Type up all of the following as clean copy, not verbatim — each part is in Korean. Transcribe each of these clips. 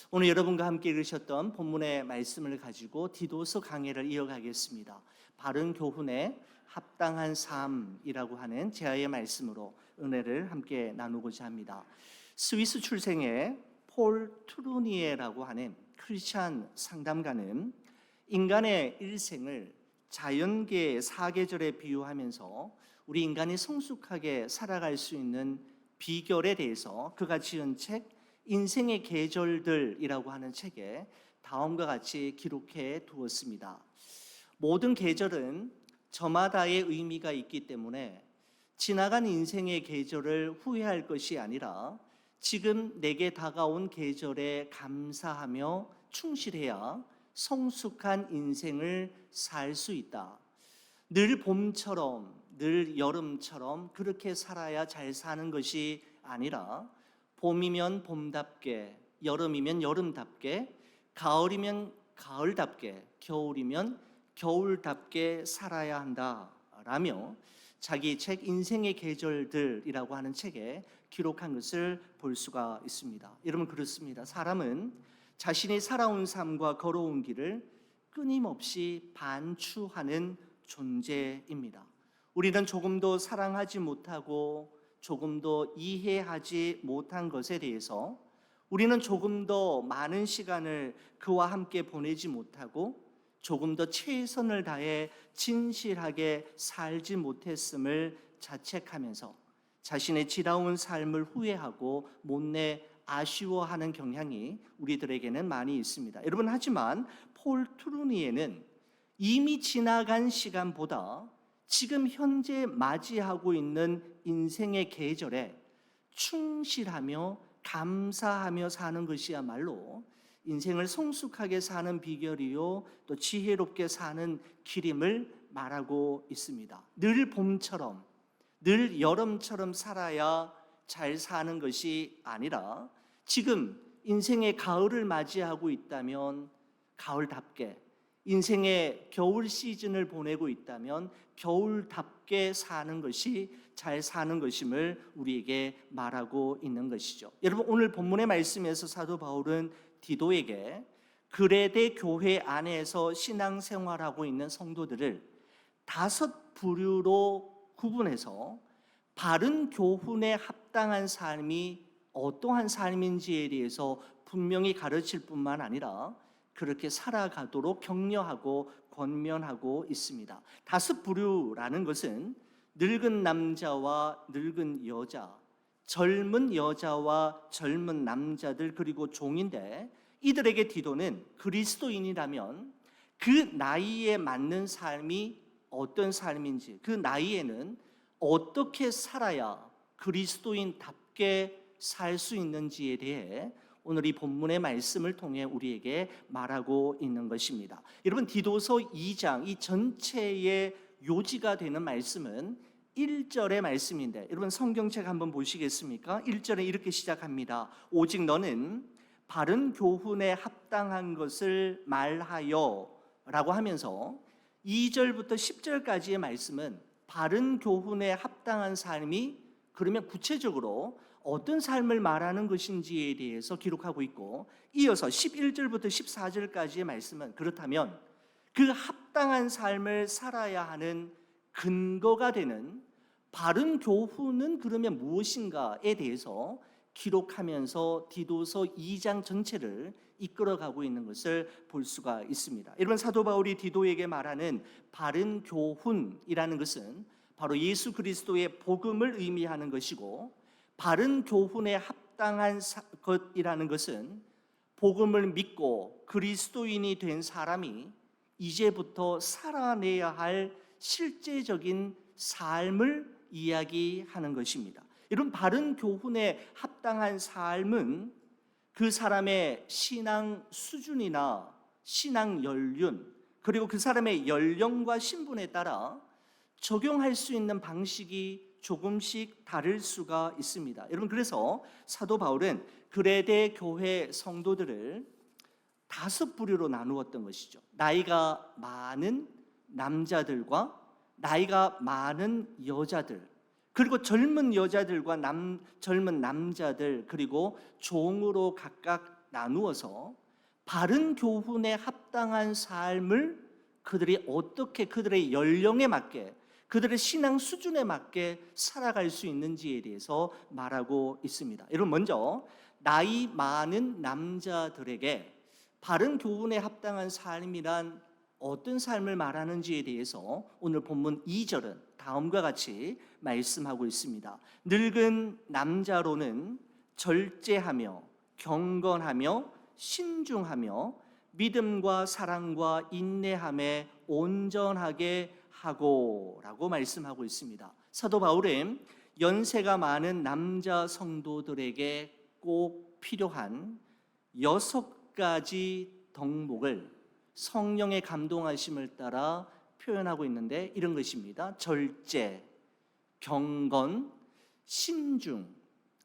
오늘 여러분과 함께 읽으셨던 본문의 말씀을 가지고 디도서 강해를 이어가겠습니다. 바른 교훈에 합당한 삶이라고 하는 제아의 말씀으로 은혜를 함께 나누고자 합니다. 스위스 출생의 폴 트루니에라고 하는 크리스찬 상담가는 인간의 일생을 자연계의 사계절에 비유하면서 우리 인간이 성숙하게 살아갈 수 있는 비결에 대해서 그가 지은 책 인생의 계절들이라고 하는 책에 다음과 같이 기록해 두었습니다. 모든 계절은 저마다의 의미가 있기 때문에 지나간 인생의 계절을 후회할 것이 아니라 지금 내게 다가온 계절에 감사하며 충실해야 성숙한 인생을 살 수 있다. 늘 봄처럼, 늘 여름처럼 그렇게 살아야 잘 사는 것이 아니라 봄이면 봄답게, 여름이면 여름답게, 가을이면 가을답게, 겨울이면 겨울답게 살아야 한다라며 자기 책 인생의 계절들이라고 하는 책에 기록한 것을 볼 수가 있습니다. 여러분, 그렇습니다. 사람은 자신이 살아온 삶과 걸어온 길을 끊임없이 반추하는 존재입니다. 우리는 조금도 사랑하지 못하고 조금도 이해하지 못한 것에 대해서 우리는 조금 더 많은 시간을 그와 함께 보내지 못하고 조금 더 최선을 다해 진실하게 살지 못했음을 자책하면서 자신의 지나온 삶을 후회하고 못내 아쉬워하는 경향이 우리들에게는 많이 있습니다. 여러분, 하지만 폴 트루니에는 이미 지나간 시간보다 지금 현재 맞이하고 있는 인생의 계절에 충실하며 감사하며 사는 것이야말로 인생을 성숙하게 사는 비결이요 또 지혜롭게 사는 길임을 말하고 있습니다. 늘 봄처럼, 늘 여름처럼 살아야 잘 사는 것이 아니라 지금 인생의 가을을 맞이하고 있다면 가을답게, 인생의 겨울 시즌을 보내고 있다면 겨울답게 사는 것이 잘 사는 것임을 우리에게 말하고 있는 것이죠. 여러분, 오늘 본문의 말씀에서 사도 바울은 디도에게 그레데 교회 안에서 신앙생활하고 있는 성도들을 5 부류로 구분해서 바른 교훈에 합당한 삶이 어떠한 삶인지에 대해서 분명히 가르칠 뿐만 아니라 그렇게 살아가도록 격려하고 권면하고 있습니다. 5 부류라는 것은 늙은 남자와 늙은 여자, 젊은 여자와 젊은 남자들, 그리고 종인데 이들에게 디도는 그리스도인이라면 그 나이에 맞는 삶이 어떤 삶인지, 그 나이에는 어떻게 살아야 그리스도인답게 살 수 있는지에 대해 오늘 이 본문의 말씀을 통해 우리에게 말하고 있는 것입니다. 여러분, 디도서 2장 이 전체의 요지가 되는 말씀은 1절의 말씀인데, 여러분 성경책 한번 보시겠습니까? 1절에 이렇게 시작합니다. 오직 너는 바른 교훈에 합당한 것을 말하여 라고 하면서 2절부터 10절까지의 말씀은 바른 교훈에 합당한 삶이 그러면 구체적으로 어떤 삶을 말하는 것인지에 대해서 기록하고 있고, 이어서 11절부터 14절까지의 말씀은 그렇다면 그 합당한 삶을 살아야 하는 근거가 되는 바른 교훈은 그러면 무엇인가에 대해서 기록하면서 디도서 2장 전체를 이끌어가고 있는 것을 볼 수가 있습니다. 여러분, 사도 바울이 디도에게 말하는 바른 교훈이라는 것은 바로 예수 그리스도의 복음을 의미하는 것이고, 바른 교훈에 합당한 것이라는 것은 복음을 믿고 그리스도인이 된 사람이 이제부터 살아내야 할 실제적인 삶을 이야기하는 것입니다. 이런 바른 교훈에 합당한 삶은 그 사람의 신앙 수준이나 신앙 연륜, 그리고 그 사람의 연령과 신분에 따라 적용할 수 있는 방식이 조금씩 다를 수가 있습니다. 여러분, 그래서 사도 바울은 그레데 교회 성도들을 5 부류로 나누었던 것이죠. 나이가 많은 남자들과 나이가 많은 여자들, 그리고 젊은 여자들과 젊은 남자들 그리고 종으로 각각 나누어서 바른 교훈에 합당한 삶을 그들이 어떻게 그들의 연령에 맞게 그들의 신앙 수준에 맞게 살아갈 수 있는지에 대해서 말하고 있습니다. 여러분, 먼저 나이 많은 남자들에게 바른 교훈에 합당한 삶이란 어떤 삶을 말하는지에 대해서 오늘 본문 2절은 다음과 같이 말씀하고 있습니다. 늙은 남자로는 절제하며 경건하며 신중하며 믿음과 사랑과 인내함에 온전하게 하고 라고 말씀하고 있습니다. 사도 바울은 연세가 많은 남자 성도들에게 꼭 필요한 6가지 덕목을 성령의 감동하심을 따라 표현하고 있는데 이런 것입니다. 절제, 경건, 신중,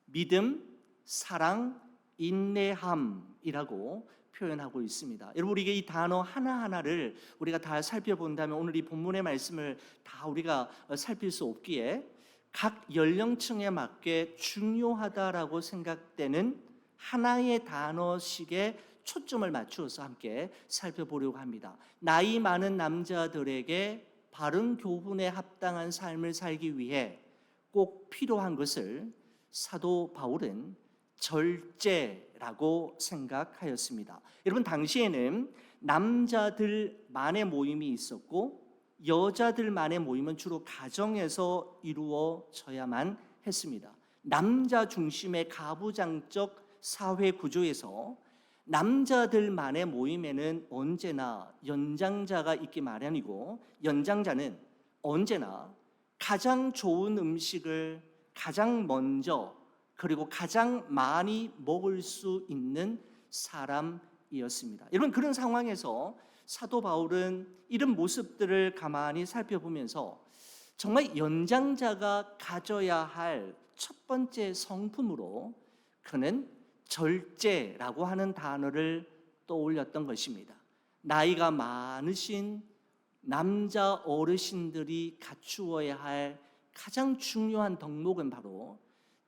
믿음, 사랑, 인내함이라고 표현하고 있습니다. 여러분, 우리가 이 단어 하나하나를 우리가 다 살펴본다면 오늘 이 본문의 말씀을 다 우리가 살필 수 없기에 각 연령층에 맞게 중요하다라고 생각되는 하나의 단어씩에 초점을 맞추어서 함께 살펴보려고 합니다. 나이 많은 남자들에게 바른 교훈에 합당한 삶을 살기 위해 꼭 필요한 것을 사도 바울은 절제라고 생각하였습니다. 여러분, 당시에는 남자들만의 모임이 있었고 여자들만의 모임은 주로 가정에서 이루어져야만 했습니다. 남자 중심의 가부장적 사회 구조에서 남자들만의 모임에는 언제나 연장자가 있기 마련이고 연장자는 언제나 가장 좋은 음식을 가장 먼저 그리고 가장 많이 먹을 수 있는 사람이었습니다. 여러분, 그런 상황에서 사도 바울은 이런 모습들을 가만히 살펴보면서 정말 연장자가 가져야 할 첫 번째 성품으로 그는 절제라고 하는 단어를 떠올렸던 것입니다. 나이가 많으신 남자 어르신들이 갖추어야 할 가장 중요한 덕목은 바로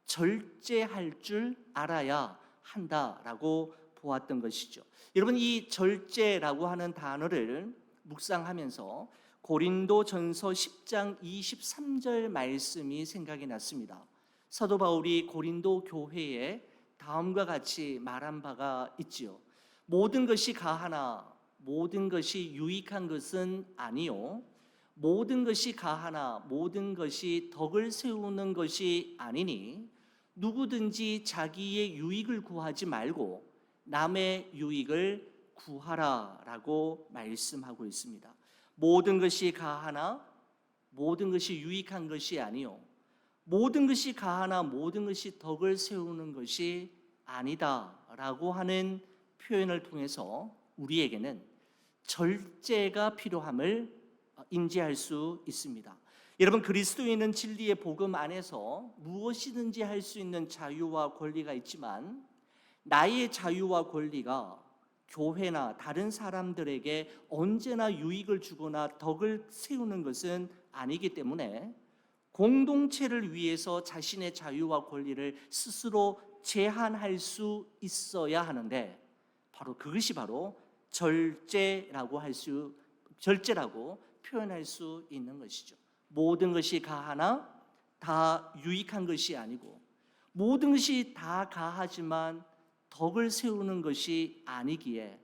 절제할 줄 알아야 한다라고 보았던 것이죠. 여러분, 이 절제라고 하는 단어를 묵상하면서 고린도전서 10장 23절 말씀이 생각이 났습니다. 사도 바울이 고린도 교회에 다음과 같이 말한 바가 있지요. 모든 것이 가하나 모든 것이 유익한 것은 아니요 모든 것이 가하나 모든 것이 덕을 세우는 것이 아니니 누구든지 자기의 유익을 구하지 말고 남의 유익을 구하라라고 말씀하고 있습니다. 모든 것이 가하나 모든 것이 유익한 것이 아니요 모든 것이 가하나 모든 것이 덕을 세우는 것이 아니다라고 하는 표현을 통해서 우리에게는 절제가 필요함을 인지할 수 있습니다. 여러분, 그리스도인은 진리의 복음 안에서 무엇이든지 할 수 있는 자유와 권리가 있지만 나의 자유와 권리가 교회나 다른 사람들에게 언제나 유익을 주거나 덕을 세우는 것은 아니기 때문에 공동체를 위해서 자신의 자유와 권리를 스스로 제한할 수 있어야 하는데 바로 그것이 바로 절제라고 표현할 수 있는 것이죠. 모든 것이 가하나 다 유익한 것이 아니고 모든 것이 다 가하지만 덕을 세우는 것이 아니기에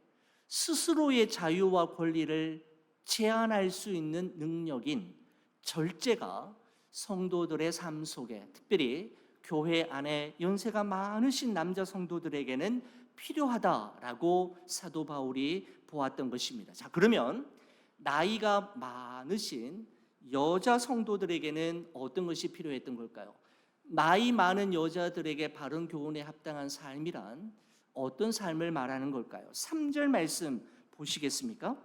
스스로의 자유와 권리를 제한할 수 있는 능력인 절제가 성도들의 삶 속에 특별히 교회 안에 연세가 많으신 남자 성도들에게는 필요하다라고 사도 바울이 보았던 것입니다. 자, 그러면 나이가 많으신 여자 성도들에게는 어떤 것이 필요했던 걸까요? 나이 많은 여자들에게 바른 교훈에 합당한 삶이란 어떤 삶을 말하는 걸까요? 3절 말씀 보시겠습니까?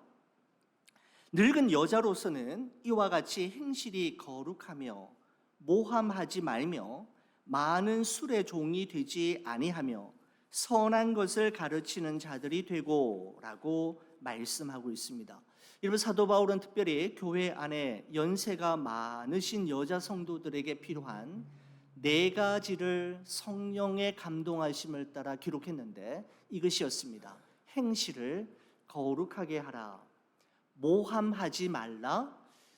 늙은 여자로서는 이와 같이 행실이 거룩하며 모함하지 말며 많은 술의 종이 되지 아니하며 선한 것을 가르치는 자들이 되고 라고 말씀하고 있습니다. 여러분, 사도 바울은 특별히 교회 안에 연세가 많으신 여자 성도들에게 필요한 네 가지를 성령의 감동하심을 따라 기록했는데 이것이었습니다. 행실을 거룩하게 하라, 모함하지 말라,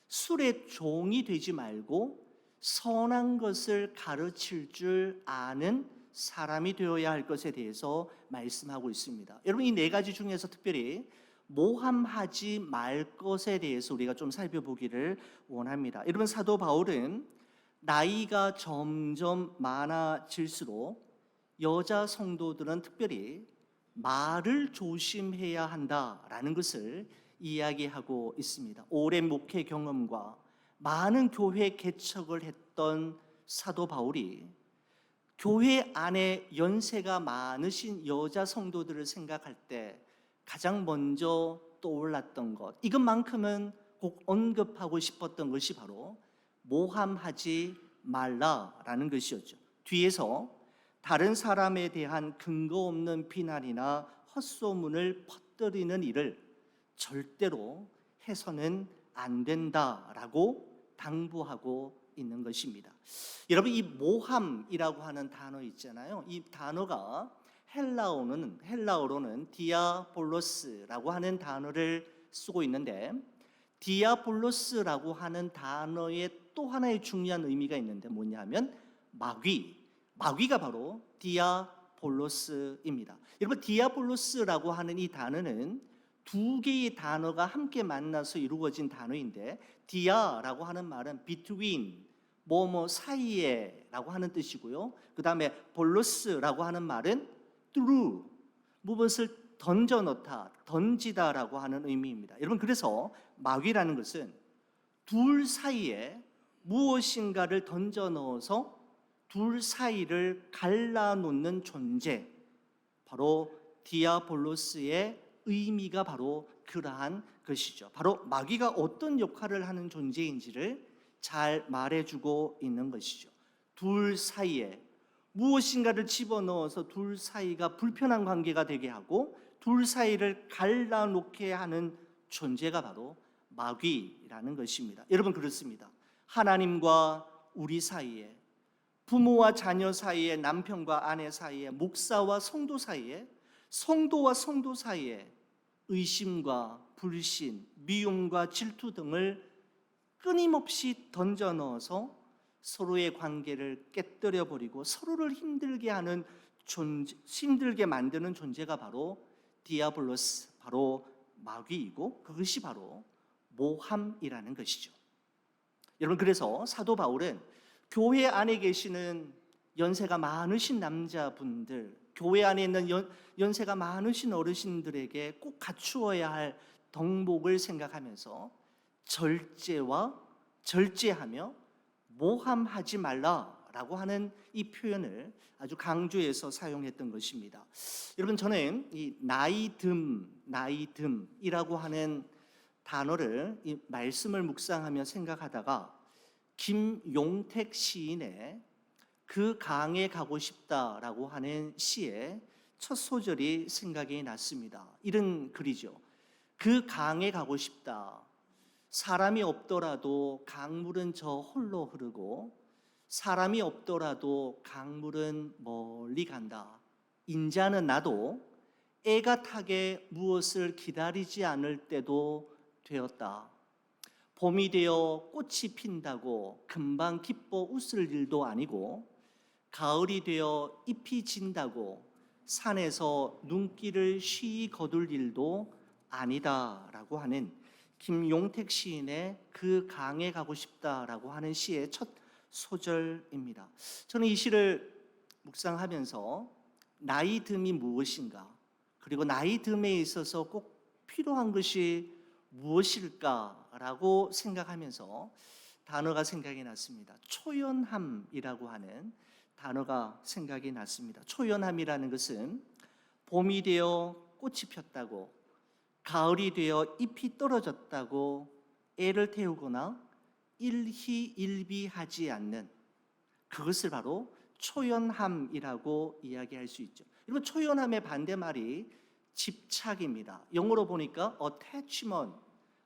술의 종이 되지 말고 선한 것을 가르칠 줄 아는 사람이 되어야 할 것에 대해서 말씀하고 있습니다. 여러분, 이 네 가지 중에서 특별히 모함하지 말 것에 대해서 우리가 좀 살펴보기를 원합니다. 여러분, 사도 바울은 나이가 점점 많아질수록 여자 성도들은 특별히 말을 조심해야 한다라는 것을 이야기하고 있습니다. 오랜 목회 경험과 많은 교회 개척을 했던 사도 바울이 교회 안에 연세가 많으신 여자 성도들을 생각할 때 가장 먼저 떠올랐던 것, 이것만큼은 꼭 언급하고 싶었던 것이 바로 모함하지 말라라는 것이었죠. 뒤에서 다른 사람에 대한 근거 없는 비난이나 헛소문을 퍼뜨리는 일을 절대로 해서는 안 된다라고 당부하고 있는 것입니다. 여러분, 이 모함이라고 하는 단어 있잖아요. 이 단어가 헬라어로는 디아볼로스라고 하는 단어를 쓰고 있는데, 디아볼로스라고 하는 단어에 또 하나의 중요한 의미가 있는데 뭐냐면 마귀가 바로 디아볼로스입니다. 여러분, 디아볼로스라고 하는 이 단어는 두 개의 단어가 함께 만나서 이루어진 단어인데, 디아라고 하는 말은 between, 뭐뭐 사이에라고 하는 뜻이고요. 그 다음에 볼로스라고 하는 말은 through, 무엇을 던져 넣다, 던지다라고 하는 의미입니다. 여러분, 그래서 마귀라는 것은 둘 사이에 무엇인가를 던져 넣어서 둘 사이를 갈라놓는 존재, 바로 디아볼로스의 의미가 바로 그러한 것이죠. 바로 마귀가 어떤 역할을 하는 존재인지를 잘 말해주고 있는 것이죠. 둘 사이에 무엇인가를 집어넣어서 둘 사이가 불편한 관계가 되게 하고 둘 사이를 갈라놓게 하는 존재가 바로 마귀라는 것입니다. 여러분, 그렇습니다. 하나님과 우리 사이에, 부모와 자녀 사이에, 남편과 아내 사이에, 목사와 성도 사이에, 성도와 성도 사이에 의심과 불신, 미움과 질투 등을 끊임없이 던져 넣어서 서로의 관계를 깨뜨려 버리고 서로를 힘들게 만드는 존재가 바로 디아블로스, 바로 마귀이고, 그것이 바로 모함이라는 것이죠. 여러분, 그래서 사도 바울은 교회 안에 계시는 연세가 많으신 남자분들, 교회 안에 있는 연세가 많으신 어르신들에게 꼭 갖추어야 할 덕목을 생각하면서 절제하며 모함하지 말라라고 하는 이 표현을 아주 강조해서 사용했던 것입니다. 여러분, 저는 이 나이듦이라고 하는 단어를, 이 말씀을 묵상하며 생각하다가 김용택 시인의 그 강에 가고 싶다라고 하는 시의 첫 소절이 생각이 났습니다. 이런 글이죠. 그 강에 가고 싶다. 사람이 없더라도 강물은 저 홀로 흐르고 사람이 없더라도 강물은 멀리 간다. 인자는 나도 애가 타게 무엇을 기다리지 않을 때도 되었다. 봄이 되어 꽃이 핀다고 금방 기뻐 웃을 일도 아니고, 가을이 되어 잎이 진다고 산에서 눈길을 쉬이 거둘 일도 아니다라고 하는 김용택 시인의 그 강에 가고 싶다라고 하는 시의 첫 소절입니다. 저는 이 시를 묵상하면서 나이듦이 무엇인가, 그리고 나이듦에 있어서 꼭 필요한 것이 무엇일까라고 생각하면서 단어가 생각이 났습니다. 초연함이라고 하는 단어가 생각이 났습니다. 초연함이라는 것은 봄이 되어 꽃이 폈다고, 가을이 되어 잎이 떨어졌다고 애를 태우거나 일희일비하지 않는, 그것을 바로 초연함이라고 이야기할 수 있죠. 여러분, 초연함의 반대말이 집착입니다. 영어로 보니까 attachment,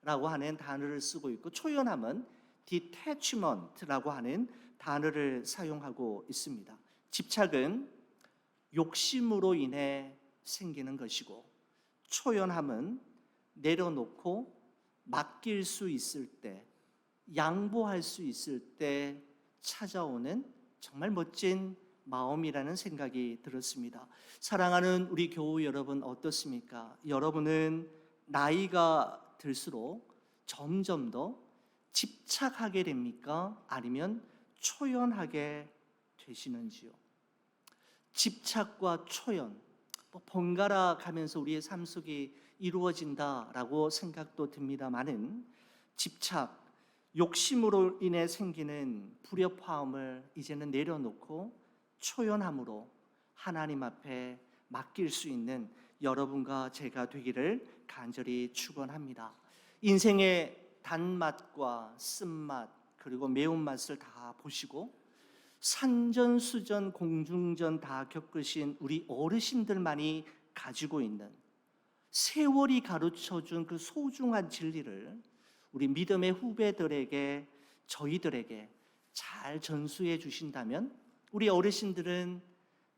라고 하는 단어를 쓰고 있고, 초연함은 detachment라고 하는 단어를 사용하고 있습니다. 집착은 욕심으로 인해 생기는 것이고, 초연함은 내려놓고 맡길 수 있을 때, 양보할 수 있을 때 찾아오는 정말 멋진 마음이라는 생각이 들었습니다. 사랑하는 우리 교우 여러분, 어떻습니까? 여러분은 나이가 들수록 점점 더 집착하게 됩니까? 아니면 초연하게 되시는지요? 집착과 초연, 번갈아 가면서 우리의 삶 속에 이루어진다라고 생각도 듭니다만은, 집착, 욕심으로 인해 생기는 불협화음을 이제는 내려놓고 초연함으로 하나님 앞에 맡길 수 있는 여러분과 제가 되기를 간절히 축원합니다. 인생의 단맛과 쓴맛 그리고 매운맛을 다 보시고 산전수전 공중전 다 겪으신 우리 어르신들만이 가지고 있는, 세월이 가르쳐준 그 소중한 진리를 우리 믿음의 후배들에게, 저희들에게 잘 전수해 주신다면 우리 어르신들은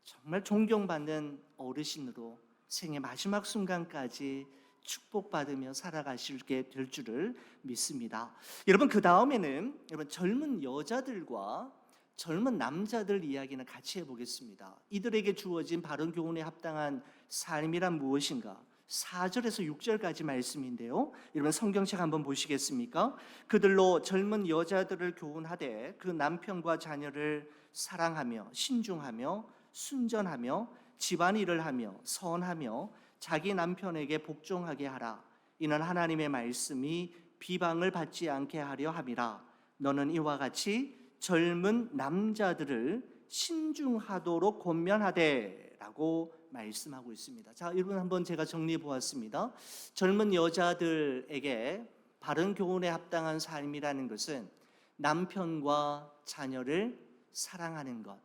정말 존경받는 어르신으로 생의 마지막 순간까지 축복받으며 살아가시게 될 줄을 믿습니다. 여러분, 그 다음에는 젊은 여자들과 젊은 남자들 이야기는 같이 해보겠습니다. 이들에게 주어진 바른 교훈에 합당한 삶이란 무엇인가? 4절에서 6절까지 말씀인데요, 여러분 성경책 한번 보시겠습니까? 그들로 젊은 여자들을 교훈하되 그 남편과 자녀를 사랑하며 신중하며 순전하며 집안일을 하며 선하며 자기 남편에게 복종하게 하라. 이는 하나님의 말씀이 비방을 받지 않게 하려 함이라. 너는 이와 같이 젊은 남자들을 신중하도록 권면하되 라고 말씀하고 있습니다. 자, 여러분 한번 제가 정리해 보았습니다. 젊은 여자들에게 바른 교훈에 합당한 삶이라는 것은 남편과 자녀를 사랑하는 것,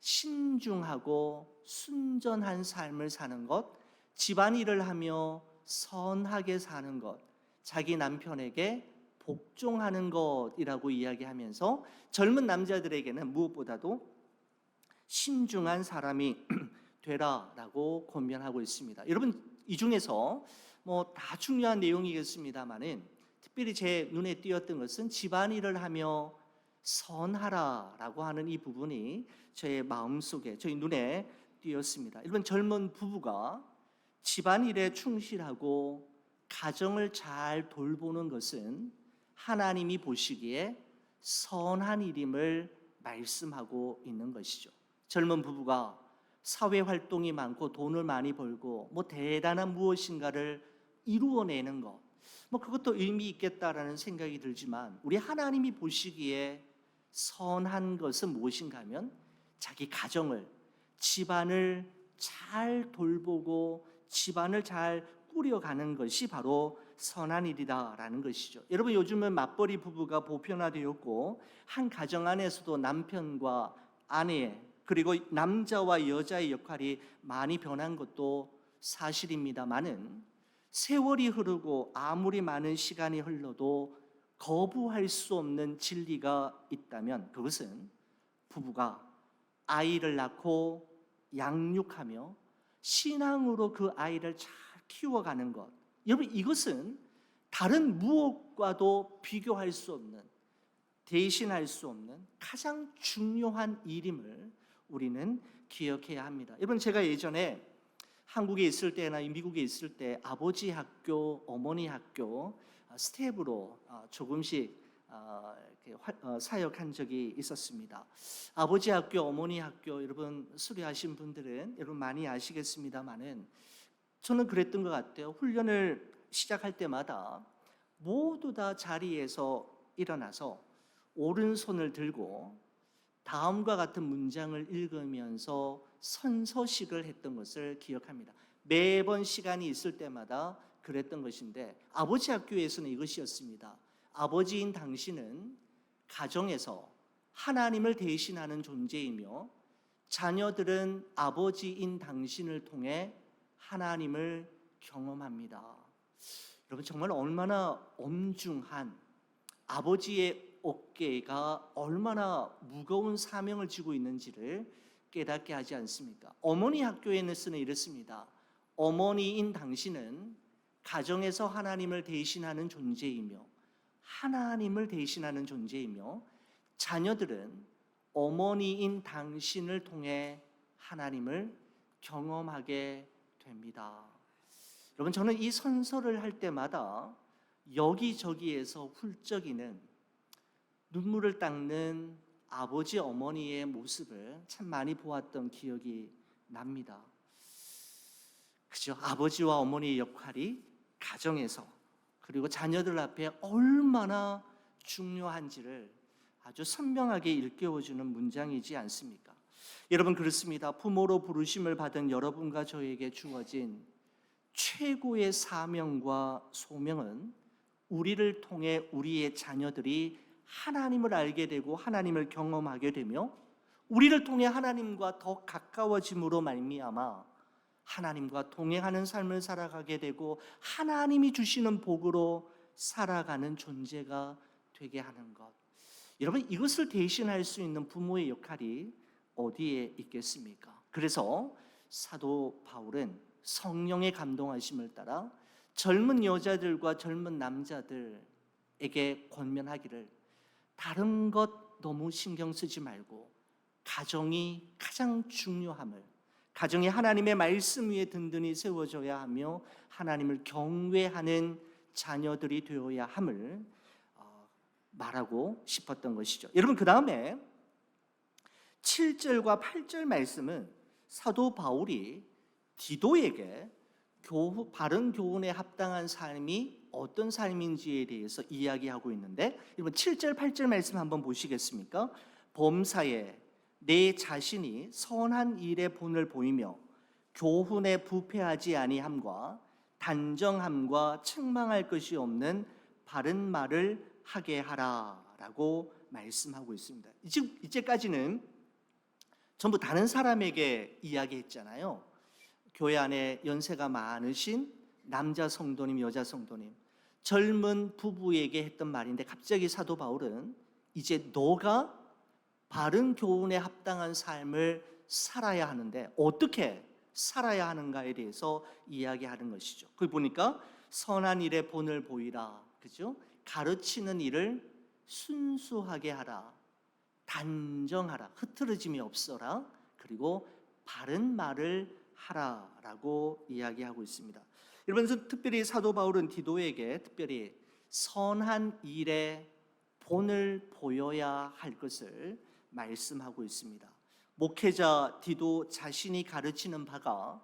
신중하고 순전한 삶을 사는 것, 집안일을 하며 선하게 사는 것, 자기 남편에게 복종하는 것이라고 이야기하면서 젊은 남자들에게는 무엇보다도 신중한 사람이 되라라고 권면하고 있습니다. 여러분, 이 중에서 다 중요한 내용이겠습니다만은 특별히 제 눈에 띄었던 것은 집안일을 하며 선하라라고 하는 이 부분이 저의 마음속에, 저희 눈에 띄었습니다. 여러분, 젊은 부부가 집안일에 충실하고 가정을 잘 돌보는 것은 하나님이 보시기에 선한 일임을 말씀하고 있는 것이죠. 젊은 부부가 사회 활동이 많고 돈을 많이 벌고 대단한 무엇인가를 이루어내는 것, 그것도 의미 있겠다라는 생각이 들지만, 우리 하나님이 보시기에 선한 것은 무엇인가 하면 자기 가정을, 집안을 잘 돌보고 집안을 잘 꾸려가는 것이 바로 선한 일이다라는 것이죠. 여러분, 요즘은 맞벌이 부부가 보편화되었고 한 가정 안에서도 남편과 아내 그리고 남자와 여자의 역할이 많이 변한 것도 사실입니다만은, 세월이 흐르고 아무리 많은 시간이 흘러도 거부할 수 없는 진리가 있다면 그것은 부부가 아이를 낳고 양육하며 신앙으로 그 아이를 잘 키워가는 것, 여러분 이것은 다른 무엇과도 비교할 수 없는, 대신할 수 없는 가장 중요한 일임을 우리는 기억해야 합니다. 여러분, 제가 예전에 한국에 있을 때나 미국에 있을 때 아버지 학교, 어머니 학교 스텝으로 조금씩 사역한 적이 있었습니다. 아버지 학교, 어머니 학교, 여러분 수료하신 분들은 여러분 많이 아시겠습니다만은, 저는 그랬던 것 같아요. 훈련을 시작할 때마다 모두 다 자리에서 일어나서 오른손을 들고 다음과 같은 문장을 읽으면서 선서식을 했던 것을 기억합니다. 매번 시간이 있을 때마다 그랬던 것인데, 아버지 학교에서는 이것이었습니다. 아버지인 당신은 가정에서 하나님을 대신하는 존재이며 자녀들은 아버지인 당신을 통해 하나님을 경험합니다. 여러분 정말 얼마나 엄중한 아버지의 어깨가 얼마나 무거운 사명을 지고 있는지를 깨닫게 하지 않습니까? 어머니 학교에는 쓰는 이렇습니다. 어머니인 당신은 가정에서 하나님을 대신하는 존재이며 하나님을 대신하는 존재이며 자녀들은 어머니인 당신을 통해 하나님을 경험하게 됩니다. 여러분 저는 이 선서를 할 때마다 여기저기에서 훌쩍이는 눈물을 닦는 아버지 어머니의 모습을 참 많이 보았던 기억이 납니다. 그죠? 아버지와 어머니의 역할이 가정에서 그리고 자녀들 앞에 얼마나 중요한지를 아주 선명하게 일깨워주는 문장이지 않습니까? 여러분 그렇습니다. 부모로 부르심을 받은 여러분과 저에게 주어진 최고의 사명과 소명은 우리를 통해 우리의 자녀들이 하나님을 알게 되고 하나님을 경험하게 되며 우리를 통해 하나님과 더 가까워짐으로 말미암아 하나님과 동행하는 삶을 살아가게 되고 하나님이 주시는 복으로 살아가는 존재가 되게 하는 것. 여러분 이것을 대신할 수 있는 부모의 역할이 어디에 있겠습니까? 그래서 사도 바울은 성령의 감동하심을 따라 젊은 여자들과 젊은 남자들에게 권면하기를 다른 것 너무 신경 쓰지 말고 가정이 가장 중요함을, 가정이 하나님의 말씀 위에 든든히 세워져야 하며 하나님을 경외하는 자녀들이 되어야 함을 말하고 싶었던 것이죠. 여러분 그 다음에 7절과 8절 말씀은 사도 바울이 디도에게 바른 교훈에 합당한 삶이 어떤 삶인지에 대해서 이야기하고 있는데 여러분 7절 8절 말씀 한번 보시겠습니까? 범사에 내 자신이 선한 일에 본을 보이며 교훈에 부패하지 아니함과 단정함과 책망할 것이 없는 바른 말을 하게 하라라고 말씀하고 있습니다. 이제까지는 전부 다른 사람에게 이야기했잖아요. 교회 안에 연세가 많으신 남자 성도님, 여자 성도님, 젊은 부부에게 했던 말인데 갑자기 사도 바울은 이제 너가 바른 교훈에 합당한 삶을 살아야 하는데 어떻게 살아야 하는가에 대해서 이야기하는 것이죠. 그걸 보니까 선한 일에 본을 보이라, 그죠? 가르치는 일을 순수하게 하라, 단정하라, 흐트러짐이 없어라, 그리고 바른 말을 하라라고 이야기하고 있습니다. 여러분 특별히 사도 바울은 디도에게 특별히 선한 일에 본을 보여야 할 것을 말씀하고 있습니다. 목회자 디도 자신이 가르치는 바가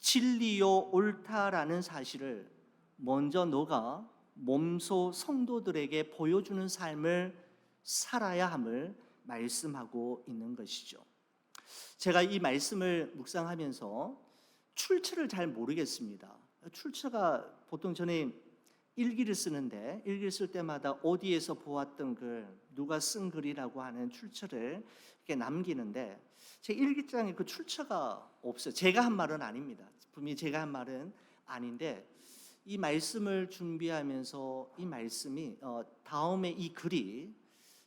진리요 옳다라는 사실을 먼저 너가 몸소 성도들에게 보여주는 삶을 살아야 함을 말씀하고 있는 것이죠. 제가 이 말씀을 묵상하면서 출처를 잘 모르겠습니다. 출처가 보통 저는 일기를 쓰는데 일기를 쓸 때마다 어디에서 보았던 글, 누가 쓴 글이라고 하는 출처를 이렇게 남기는데 제 일기장에 그 출처가 없어요. 제가 한 말은 아닙니다. 분명히 제가 한 말은 아닌데 이 말씀을 준비하면서 이 말씀이 다음에 이 글이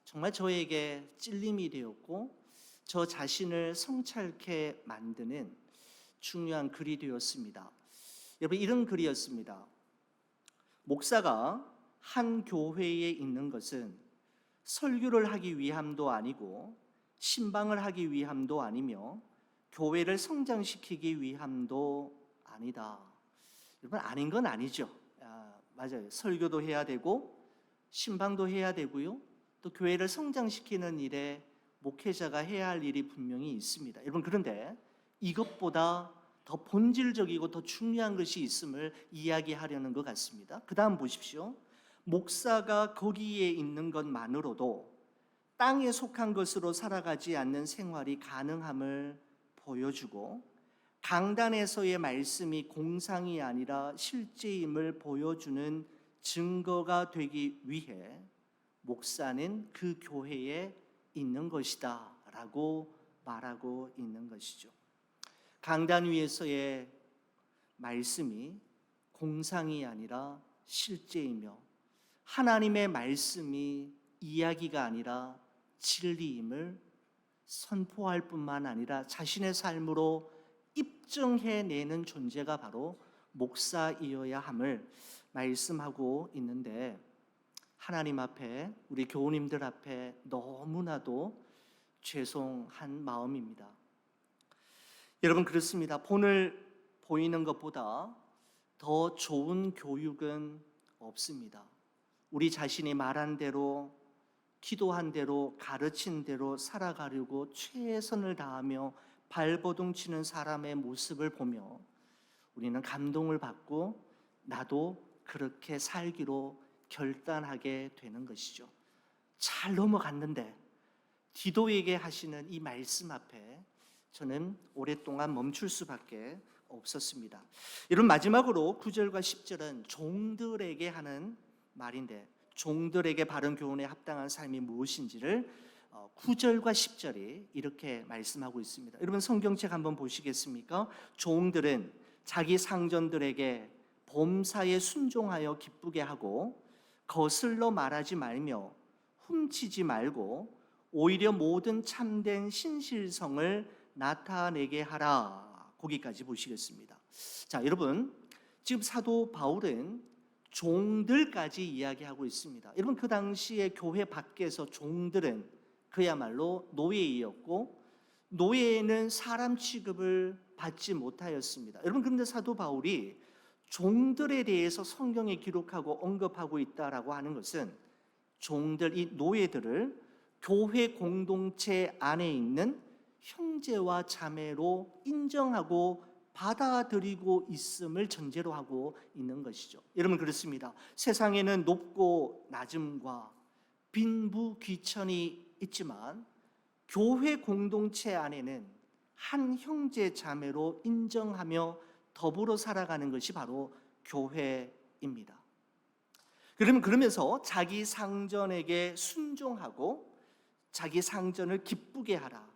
정말 저에게 찔림이 되었고 저 자신을 성찰케 만드는 중요한 글이 되었습니다. 여러분 이런 글이었습니다. 목사가 한 교회에 있는 것은 설교를 하기 위함도 아니고 신방을 하기 위함도 아니며 교회를 성장시키기 위함도 아니다. 여러분 아닌 건 아니죠. 맞아요. 설교도 해야 되고 신방도 해야 되고요. 또 교회를 성장시키는 일에 목회자가 해야 할 일이 분명히 있습니다. 여러분 그런데 이것보다 더 본질적이고 더 중요한 것이 있음을 이야기하려는 것 같습니다. 그 다음 보십시오. 목사가 거기에 있는 것만으로도 땅에 속한 것으로 살아가지 않는 생활이 가능함을 보여주고 강단에서의 말씀이 공상이 아니라 실제임을 보여주는 증거가 되기 위해 목사는 그 교회에 있는 것이다 라고 말하고 있는 것이죠. 강단 위에서의 말씀이 공상이 아니라 실제이며 하나님의 말씀이 이야기가 아니라 진리임을 선포할 뿐만 아니라 자신의 삶으로 입증해내는 존재가 바로 목사이어야 함을 말씀하고 있는데, 하나님 앞에, 우리 교우님들 앞에 너무나도 죄송한 마음입니다. 여러분, 그렇습니다. 본을 보이는 것보다 더 좋은 교육은 없습니다. 우리 자신이 말한 대로, 기도한 대로, 가르친 대로 살아가려고 최선을 다하며 발버둥 치는 사람의 모습을 보며 우리는 감동을 받고 나도 그렇게 살기로 결단하게 되는 것이죠. 잘 넘어갔는데 디도에게 하시는 이 말씀 앞에 저는 오랫동안 멈출 수밖에 없었습니다. 여러분, 마지막으로 9절과 10절은 종들에게 하는 말인데, 종들에게 바른 교훈에 합당한 삶이 무엇인지를 9절과 10절이 이렇게 말씀하고 있습니다. 여러분, 성경책 한번 보시겠습니까? 종들은 자기 상전들에게 범사에 순종하여 기쁘게 하고 거슬러 말하지 말며 훔치지 말고 오히려 모든 참된 신실성을 나타내게 하라. 거기까지 보시겠습니다. 자, 여러분, 지금 사도 바울은 종들까지 이야기하고 있습니다. 여러분, 그 당시에 교회 밖에서 종들은 그야말로 노예이었고, 노예는 사람 취급을 받지 못하였습니다. 여러분, 그런데 사도 바울이 종들에 대해서 성경에 기록하고 언급하고 있다라고 하는 것은 종들, 이 노예들을 교회 공동체 안에 있는 형제와 자매로 인정하고 받아들이고 있음을 전제로 하고 있는 것이죠. 여러분, 그렇습니다. 세상에는 높고 낮음과 빈부귀천이 있지만 교회 공동체 안에는 한 형제 자매로 인정하며 더불어 살아가는 것이 바로 교회입니다. 그러면서 자기 상전에게 순종하고 자기 상전을 기쁘게 하라,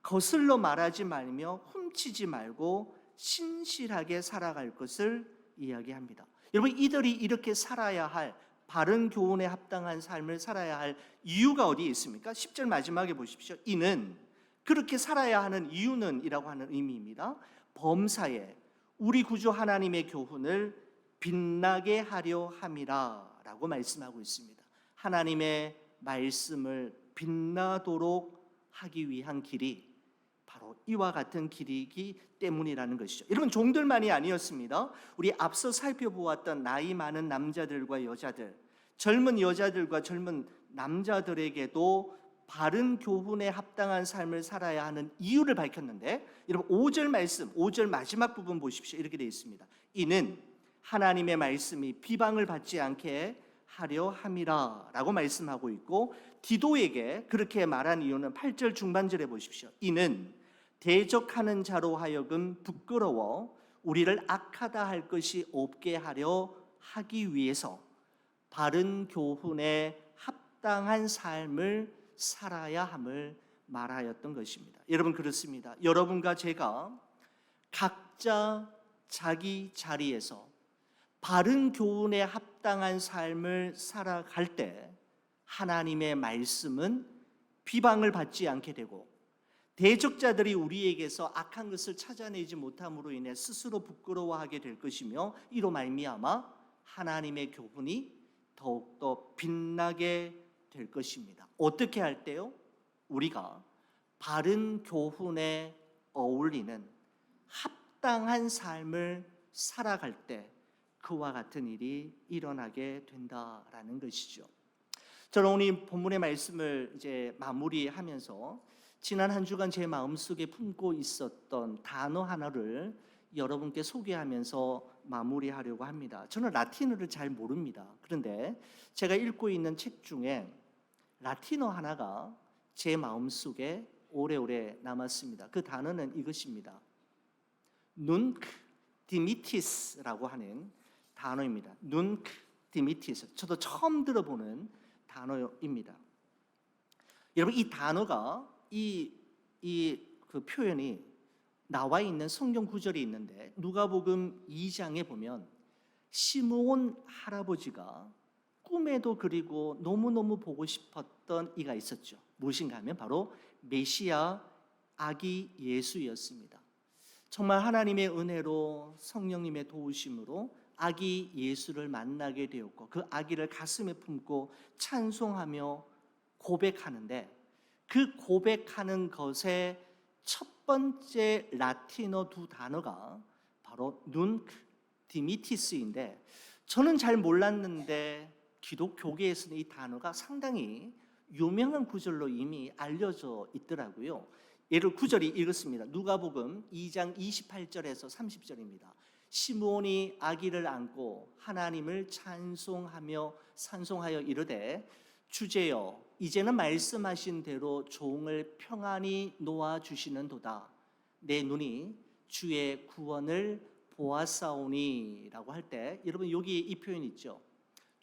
거슬러 말하지 말며 훔치지 말고 신실하게 살아갈 것을 이야기합니다. 여러분, 이들이 이렇게 살아야 할, 바른 교훈에 합당한 삶을 살아야 할 이유가 어디에 있습니까? 10절 마지막에 보십시오. 이는, 그렇게 살아야 하는 이유는 이라고 하는 의미입니다. 범사에 우리 구주 하나님의 교훈을 빛나게 하려 함이라 라고 말씀하고 있습니다. 하나님의 말씀을 빛나도록 하기 위한 길이 바로 이와 같은 길이기 때문이라는 것이죠. 여러분, 종들만이 아니었습니다. 우리 앞서 살펴보았던 나이 많은 남자들과 여자들, 젊은 여자들과 젊은 남자들에게도 바른 교훈에 합당한 삶을 살아야 하는 이유를 밝혔는데, 여러분 5절 말씀, 5절 마지막 부분 보십시오. 이렇게 되어 있습니다. 이는 하나님의 말씀이 비방을 받지 않게 하려 함이라 라고 말씀하고 있고, 디도에게 그렇게 말한 이유는 8절 중반절에 보십시오. 이는 대적하는 자로 하여금 부끄러워 우리를 악하다 할 것이 없게 하려 하기 위해서 바른 교훈에 합당한 삶을 살아야 함을 말하였던 것입니다. 여러분, 그렇습니다. 여러분과 제가 각자 자기 자리에서 바른 교훈에 합당한 삶을 살아갈 때 하나님의 말씀은 비방을 받지 않게 되고, 대적자들이 우리에게서 악한 것을 찾아내지 못함으로 인해 스스로 부끄러워하게 될 것이며, 이로 말미암아 하나님의 교훈이 더욱더 빛나게 될 것입니다. 어떻게 할 때요? 우리가 바른 교훈에 어울리는 합당한 삶을 살아갈 때 그와 같은 일이 일어나게 된다라는 것이죠. 저는 오늘 본문의 말씀을 이제 마무리하면서 지난 한 주간 제 마음속에 품고 있었던 단어 하나를 여러분께 소개하면서 마무리하려고 합니다. 저는 라틴어를 잘 모릅니다. 그런데 제가 읽고 있는 책 중에 라틴어 하나가 제 마음속에 오래오래 남았습니다. 그 단어는 이것입니다. Nunc dimittis라고 하는 단어입니다. Nunc dimittis. 저도 처음 들어보는 단어입니다. 여러분, 이 단어가 그 표현이 나와 있는 성경 구절이 있는데, 누가복음 2장에 보면 시므온 할아버지가 꿈에도 그리고 너무너무 보고 싶었던 이가 있었죠. 무엇인가 하면 바로 메시아 아기 예수였습니다. 정말 하나님의 은혜로 성령님의 도우심으로 아기 예수를 만나게 되었고 그 아기를 가슴에 품고 찬송하며 고백하는데 그 고백하는 것의 첫 번째 라틴어 두 단어가 바로 눈크 디미티스인데 저는 잘 몰랐는데 기독교계에서는 이 단어가 상당히 유명한 구절로 이미 알려져 있더라고요. 예를 구절이 이렇습니다. 누가복음 2장 28절에서 30절입니다. 시므온이 아기를 안고 하나님을 찬송하여 이르되 주제여 이제는 말씀하신 대로 종을 평안히 놓아 주시는도다. 내 눈이 주의 구원을 보았사오니라고 할 때 여러분 여기 이 표현 있죠.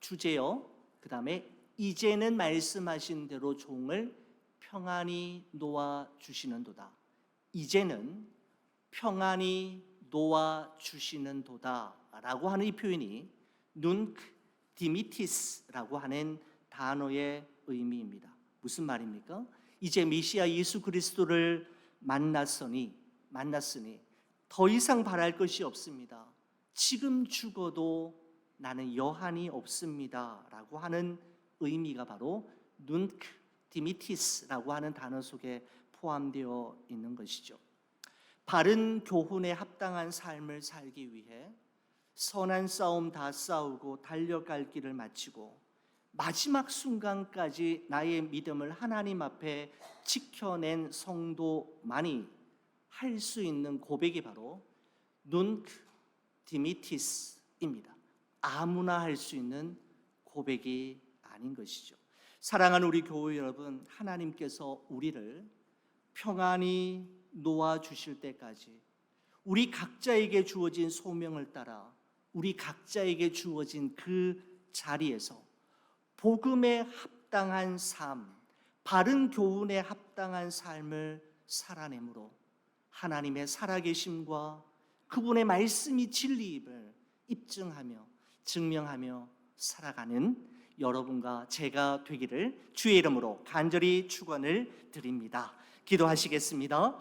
주제여 그 다음에 이제는 말씀하신 대로 종을 평안히 놓아 주시는도다. 이제는 평안히 놓아 주시는도다 라고 하는 이 표현이 눈크 디미티스라고 하는 단어의 의미입니다. 무슨 말입니까? 이제 메시아 예수 그리스도를 만났으니 더 이상 바랄 것이 없습니다. 지금 죽어도 나는 여한이 없습니다 라고 하는 의미가 바로 눈크 디미티스라고 하는 단어 속에 포함되어 있는 것이죠. 바른 교훈에 합당한 삶을 살기 위해 선한 싸움 다 싸우고 달려갈 길을 마치고 마지막 순간까지 나의 믿음을 하나님 앞에 지켜낸 성도만이 할 수 있는 고백이 바로 눈크 디미티스입니다. 아무나 할 수 있는 고백이 아닌 것이죠. 사랑하는 우리 교회 여러분, 하나님께서 우리를 평안히 놓아 주실 때까지 우리 각자에게 주어진 소명을 따라 우리 각자에게 주어진 그 자리에서 복음에 합당한 삶, 바른 교훈에 합당한 삶을 살아내므로 하나님의 살아계심과 그분의 말씀이 진리임을 입증하며 증명하며 살아가는 여러분과 제가 되기를 주의 이름으로 간절히 축원을 드립니다. 기도하시겠습니다.